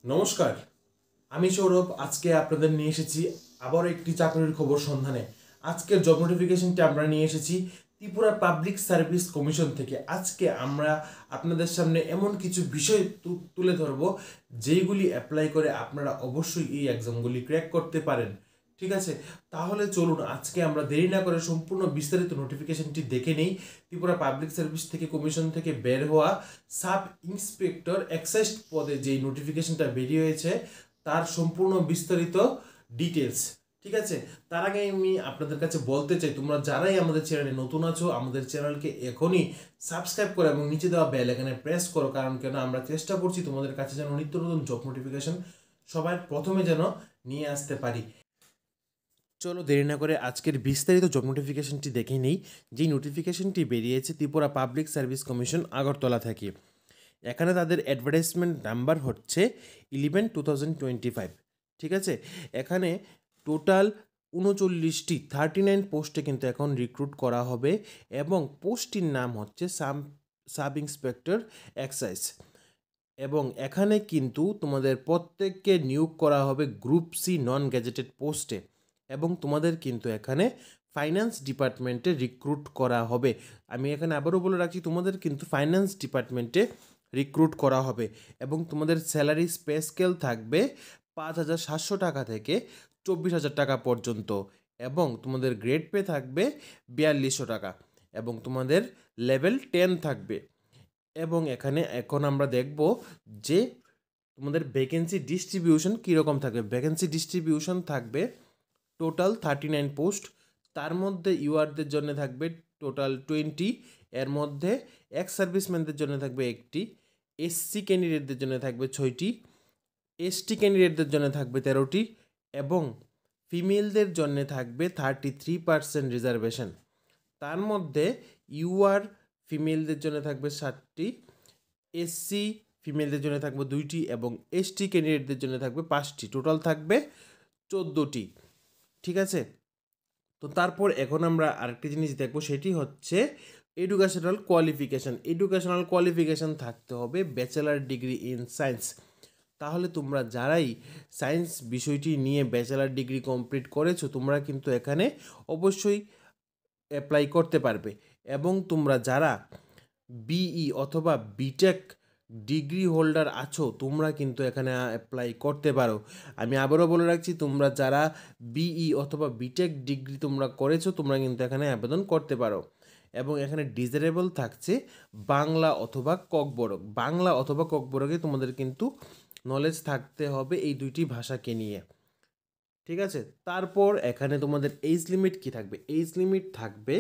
নমস্কার, আমি সৌরভ। আজকে আপনাদের নিয়ে এসেছি আবার একটি চাকরির খবর সন্ধানে। আজকের জব নোটিফিকেশনটি আমরা নিয়ে এসেছি ত্রিপুরা পাবলিক সার্ভিস কমিশন থেকে। আজকে আমরা আপনাদের সামনে এমন কিছু বিষয় তুলে ধরব যেইগুলি অ্যাপ্লাই করে আপনারা অবশ্যই এই এক্সামগুলি ক্র্যাক করতে পারেন। ঠিক আছে, তাহলে চলুন আজকে আমরা দেরি না করে সম্পূর্ণ বিস্তারিত নোটিফিকেশনটি দেখে নেই। ত্রিপুরা পাবলিক সার্ভিস থেকে কমিশন থেকে বের হওয়া সাব ইন্সপেক্টর এক্সাইজ পদে যেই নোটিফিকেশনটা বেরিয়ে হয়েছে তার সম্পূর্ণ বিস্তারিত ডিটেলস। ঠিক আছে, তার আগে আমি আপনাদের কাছে বলতে চাই, তোমরা যারাই আমাদের চ্যানেলে নতুন আছো আমাদের চ্যানেলকে এখনই সাবস্ক্রাইব করো এবং নিচে দেওয়া বেল আইকনে প্রেস করো। কারণ কেন আমরা চেষ্টা করছি তোমাদের কাছে যেন নিত্য নতুন জব নোটিফিকেশন সবার প্রথমে যেন নিয়ে আসতে পারি। চলো দেরি না করে আজকের বিস্তারিত জব নোটিফিকেশনটি দেখে নেই। যেই নোটিফিকেশনটি বেরিয়েছে Tripura public service commission Agartala থেকে। এখানে তাদের অ্যাডভার্টাইজমেন্ট নাম্বার হচ্ছে 11/2025। ঠিক আছে, এখানে টোটাল 39টি 39 পোস্টে কিন্তু এখন রিক্রুট করা হবে এবং পোস্টটির নাম হচ্ছে সাব ইন্সপেক্টর এক্সাইজ। এবং এখানে কিন্তু তোমাদের প্রত্যেককে নিয়োগ করা হবে গ্রুপ সি নন গ্যাজেটেড পোস্টে এবং তোমাদের কিন্তু এখানে ফাইন্যান্স ডিপার্টমেন্টে রিক্রুট করা হবে। আমি এখানে আবারও বলে রাখছি, তোমাদের কিন্তু ফাইন্যান্স ডিপার্টমেন্টে রিক্রুট করা হবে এবং তোমাদের স্যালারি পে স্কেল থাকবে 5,700 টাকা থেকে 24,000 টাকা পর্যন্ত এবং তোমাদের গ্রেড পে থাকবে 4200 টাকা এবং তোমাদের লেভেল 10 থাকবে। এবং এখানে এখন আমরা দেখব যে তোমাদের ভ্যাকেন্সি ডিস্ট্রিবিউশন কীরকম থাকবে। ভ্যাকেন্সি ডিস্ট্রিবিউশন থাকবে টোটাল 39 পোস্ট, তার মধ্যে ইউআরদের জন্য থাকবে টোটাল 20, এর মধ্যে এক্স সার্ভিসম্যানদের জন্য থাকবে 1টি, এসসি ক্যান্ডিডেটদের জন্য থাকবে 6টি, এসটি ক্যান্ডিডেটদের জন্য থাকবে 13টি এবং ফিমেলদের জন্য থাকবে 33% রিজার্ভেশন। তার মধ্যে ইউআর ফিমেলদের জন্য থাকবে 7টি, এসসি ফিমেলদের জন্য থাকবে 2টি এবং এসটি ক্যান্ডিডেটদের জন্য থাকবে 5টি, টোটাল থাকবে 14টি। ঠিক আছে, তো তারপর এখন আমরা আরেকটি জিনিস দেখব, সেটি হচ্ছে এডুকেশনাল কোয়ালিফিকেশান। এডুকেশনাল কোয়ালিফিকেশান থাকতে হবে ব্যাচেলার ডিগ্রি ইন সায়েন্স। তাহলে তোমরা যারাই সায়েন্স বিষয়টি নিয়ে ব্যাচেলার ডিগ্রি কমপ্লিট করেছো তোমরা কিন্তু এখানে অবশ্যই অ্যাপ্লাই করতে পারবে। এবং তোমরা যারা বিই অথবা বিটেক ডিগ্রি হোল্ডার আছো তোমরা কিন্তু এখানে অ্যাপ্লাই করতে পারো। আমি আবারও বলে রাখছি, তোমরা যারা বিই অথবা বিটেক ডিগ্রি তোমরা করেছো তোমরা কিন্তু এখানে আবেদন করতে পারো। এবং এখানে ডিজারেবল থাকছে বাংলা অথবা ককবরক। বাংলা অথবা ককবরকে তোমাদের কিন্তু নলেজ থাকতে হবে এই দুইটি ভাষাকে নিয়ে। ঠিক আছে, তারপর এখানে তোমাদের এজ লিমিট কি থাকবে? এজ লিমিট থাকবে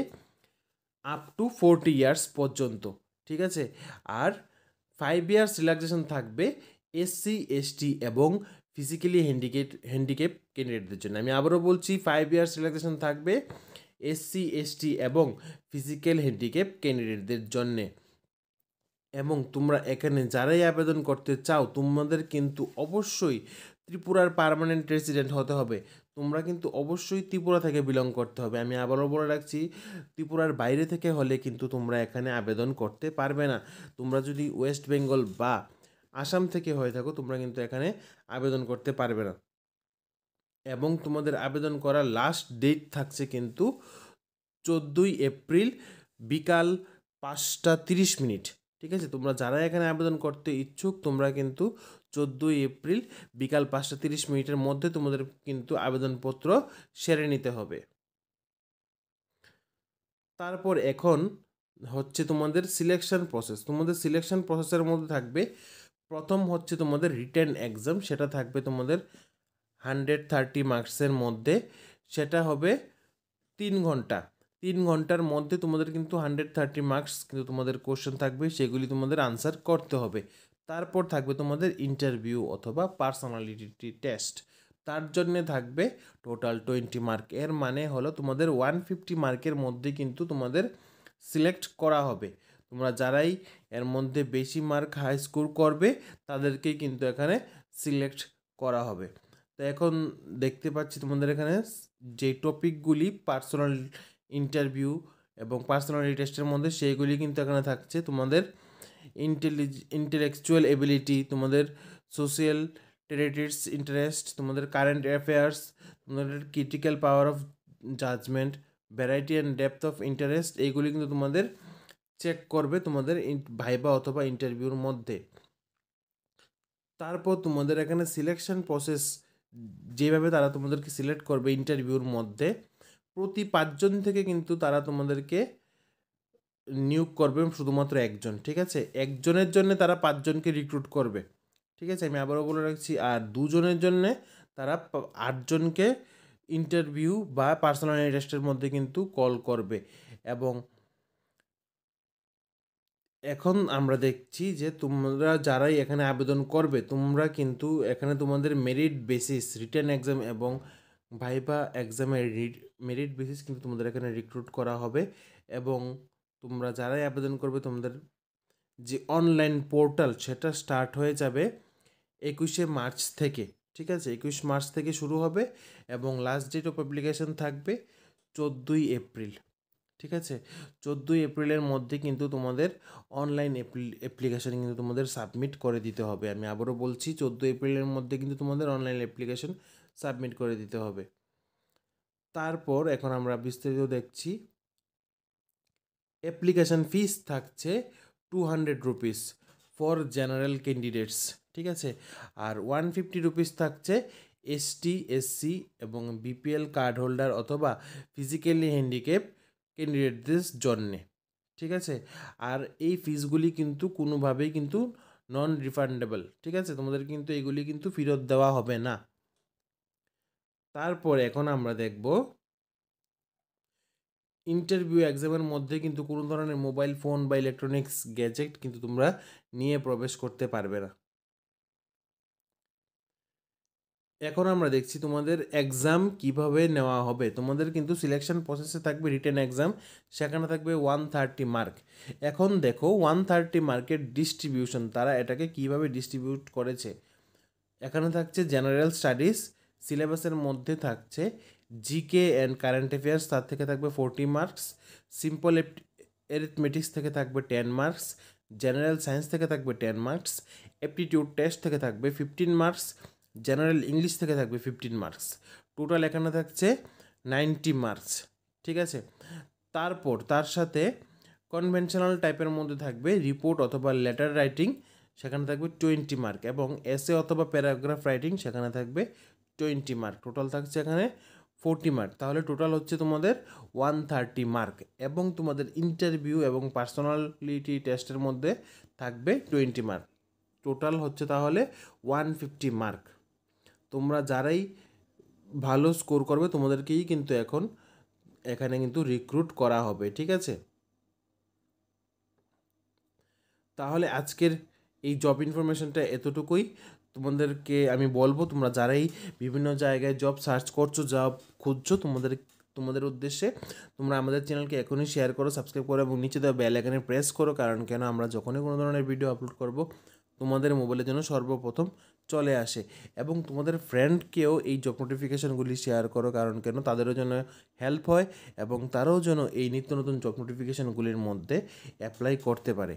আপ টু 40 ইয়ার্স পর্যন্ত। ঠিক আছে, আর 5 ইয়ার্স রিল্যাক্সেশন থাকবে এসসি এসটি এবং ফিজিক্যালি হ্যান্ডিক্যাপ ক্যান্ডিডেটদের জন্য। আমি আবারও বলছি, 5 ইয়ার্স রিল্যাক্সেশন থাকবে এসসি এসটি এবং ফিজিক্যাল হ্যান্ডিক্যাপ ক্যান্ডিডেটদের জন্যে। এবং তোমরা এখানে যারাই আবেদন করতে চাও তোমাদের কিন্তু অবশ্যই ত্রিপুরার পার্মানেন্ট রেসিডেন্ট হতে হবে। তোমরা কিন্তু অবশ্যই ত্রিপুরা থেকে বিলং করতে হবে। আমি আবারও বলে রাখছি, ত্রিপুরার বাইরে থেকে হলে কিন্তু তোমরা এখানে আবেদন করতে পারবে না। তোমরা যদি ওয়েস্ট বেঙ্গল বা আসাম থেকে হয়ে থাকো তোমরা কিন্তু এখানে আবেদন করতে পারবে না। এবং তোমাদের আবেদন করার লাস্ট ডেট থাকছে কিন্তু 14ই এপ্রিল বিকাল 5:30। ঠিক আছে, তোমরা যারা এখানে আবেদন করতে ইচ্ছুক তোমরা কিন্তু 14ই এপ্রিল বিকাল 5:30 মধ্যে তোমাদের কিন্তু আবেদনপত্র সেরে নিতে হবে। তারপর এখন হচ্ছে তোমাদের সিলেকশন প্রসেস। তোমাদের সিলেকশন প্রসেসের মধ্যে থাকবে প্রথম হচ্ছে তোমাদের রিটেন এক্সাম, সেটা থাকবে তোমাদের 130 মার্কসের মধ্যে। সেটা হবে 3 ঘন্টা। 3 ঘন্টার মধ্যে তোমাদের কিন্তু 130 মার্কস কিন্তু তোমাদের কোশ্চেন থাকবে, সেগুলি তোমাদের আনসার করতে হবে। তারপর থাকবে তোমাদের ইন্টারভিউ অথবা পার্সোনালিটি টেস্ট, তার জন্যে থাকবে টোটাল 20 মার্ক। এর মানে হলো তোমাদের 150 মার্কের মধ্যে কিন্তু তোমাদের সিলেক্ট করা হবে। তোমরা যারাই এর মধ্যে বেশি মার্ক হাই স্কোর করবে তাদেরকেই কিন্তু এখানে সিলেক্ট করা হবে। তো এখন দেখতে পাচ্ছি তোমাদের এখানে যে টপিকগুলি পার্সোনাল ইন্টারভিউ এবং পার্সোনালিটি টেস্টের মধ্যে সেইগুলি কিন্তু এখানে থাকছে। তোমাদের ইন্টেলেকচুয়াল এবিলিটি, তোমাদের সোশ্যাল টেরিটরিস ইন্টারেস্ট, তোমাদের কারেন্ট অ্যাফেয়ার্স, তোমাদের critical power of judgment, variety and depth of interest, এইগুলি কিন্তু তোমাদের চেক করবে তোমাদের ভাইবা অথবা ইন্টারভিউর মধ্যে। তারপর তোমাদের এখানে সিলেকশন প্রসেস, যেভাবে তারা তোমাদেরকে সিলেক্ট করবে ইন্টারভিউর মধ্যে, প্রতি 5 জন থেকে কিন্তু তারা তোমাদেরকে নিয়োগ করবে শুধুমাত্র একজন, ঠিক আছে? একজনের জন্য তারা 5 জনকে রিক্রুট করবে, ঠিক আছে? আমি আবারও বলে রাখছি। আর 2 জনের জন্যে তারা 8 জনকে ইন্টারভিউ বা পার্সোনাল টেস্টের মধ্যে কিন্তু কল করবে। এবং এখন আমরা দেখছি যে তোমরা যারাই এখানে আবেদন করবে, তোমরা কিন্তু এখানে তোমাদের মেরিট বেসিস, রিটেন এক্সাম এবং ভাইভা এক্সামের মেরিট বেসিস কিন্তু তোমাদের এখানে রিক্রুট করা হবে। এবং তোমরা যারাই আবেদন করবে, তোমাদের যে অনলাইন পোর্টাল সেটা স্টার্ট হয়ে যাবে 21শে মার্চ থেকে, ঠিক আছে? 21 মার্চ থেকে শুরু হবে এবং লাস্ট ডেট অফ অ্যাপ্লিকেশন থাকবে 14ই এপ্রিল, ঠিক আছে? 14ই এপ্রিলের মধ্যে কিন্তু তোমাদের অনলাইন অ্যাপ্লিকেশন কিন্তু তোমাদের সাবমিট করে দিতে হবে। আমি আবারও বলছি, 14 এপ্রিলের মধ্যে কিন্তু তোমাদের অনলাইন অ্যাপ্লিকেশন সাবমিট করে দিতে হবে। তারপর এখন আমরা বিস্তারিত দেখছি। অ্যাপ্লিকেশন ফিস থাকছে 200 রুপিস ফর জেনারেল ক্যান্ডিডেটস, ঠিক আছে? আর 150 রুপিস থাকছে এসটি, এসসি এবং বিপিএল কার্ড হোল্ডার অথবা ফিজিক্যালি হ্যান্ডিক্যাপ ক্যান্ডিডেটদের জন্যে, ঠিক আছে? আর এই ফিসগুলি কিন্তু কোনোভাবেই কিন্তু নন রিফান্ডেবল, ঠিক আছে? তোমাদের কিন্তু এগুলি কিন্তু ফেরত দেওয়া হবে না। তারপর এখন আমরা দেখব ইন্টারভিউ এক্সামের মধ্যে কিন্তু কোনো ধরনের মোবাইল ফোন বা ইলেকট্রনিক্স গ্যাজেট কিন্তু তোমরা নিয়ে প্রবেশ করতে পারবে না। এখন আমরা দেখছি তোমাদের এক্সাম কিভাবে নেওয়া হবে। তোমাদের কিন্তু সিলেকশন প্রসেসে থাকবে রিটেন এক্সাম, সেখানে থাকবে 130 মার্ক। এখন দেখো 130 মার্কের ডিস্ট্রিবিউশন, তারা এটাকে কিভাবে ডিস্ট্রিবিউট করেছে। এখানে থাকছে জেনারেল স্টাডিজ, সিলেবাসের মধ্যে থাকছে জিকে অ্যান্ড কারেন্ট অ্যাফেয়ার্স, তার থেকে থাকবে 40 মার্কস, সিম্পল অ্যারিথমেটিক্স থেকে থাকবে 10 মার্কস, জেনারেল সায়েন্স থেকে থাকবে 10 মার্কস, অ্যাপটিটিউড টেস্ট থেকে থাকবে 15 মার্কস, জেনারেল ইংলিশ থেকে থাকবে 15 মার্কস। টোটাল এখানে থাকছে 90 মার্কস, ঠিক আছে? তারপর তার সাথে কনভেনশনাল টাইপের মধ্যে থাকবে রিপোর্ট অথবা লেটার রাইটিং, সেখানে থাকবে 20 মার্ক, এবং এসে অথবা প্যারাগ্রাফ রাইটিং সেখানে থাকবে 20 মার্ক। টোটাল থাকছে এখানে 40 মার্ক। তাহলে টোটাল হচ্ছে তোমাদের 130 মার্ক, এবং তোমাদের ইন্টারভিউ এবং পার্সোনালিটি টেস্টের মধ্যে থাকবে 20 মার্ক। টোটাল হচ্ছে তাহলে 150 মার্ক। তোমরা যারাই ভালো স্কোর করবে তোমাদেরকেই কিন্তু এখন এখানে কিন্তু রিক্রুট করা হবে, ঠিক আছে? তাহলে আজকের এই জব ইনফরমেশনটা এতটুকুই। তোমাদেরকে আমি বলবো, তোমরা যারাই বিভিন্ন জায়গায় জব সার্চ করছো, জব খুঁজছো, তোমাদের উদ্দেশ্যে তোমরা আমাদের চ্যানেলকে এখনই শেয়ার করো, সাবস্ক্রাইব করো এবং নিচে দেওয়া বেল আইকনে প্রেস করো। কারণ কেন, আমরা যখনই কোনো ধরনের ভিডিও আপলোড করব তোমাদের মোবাইলের জন্য সর্বপ্রথম চলে আসে। এবং তোমাদের ফ্রেন্ডকেও এই জব নোটিফিকেশানগুলি শেয়ার করো, কারণ কেন, তাদেরও যেন হেল্প হয় এবং তারাও যেন এই নিত্য নতুন জব নোটিফিকেশানগুলির মধ্যে অ্যাপ্লাই করতে পারে।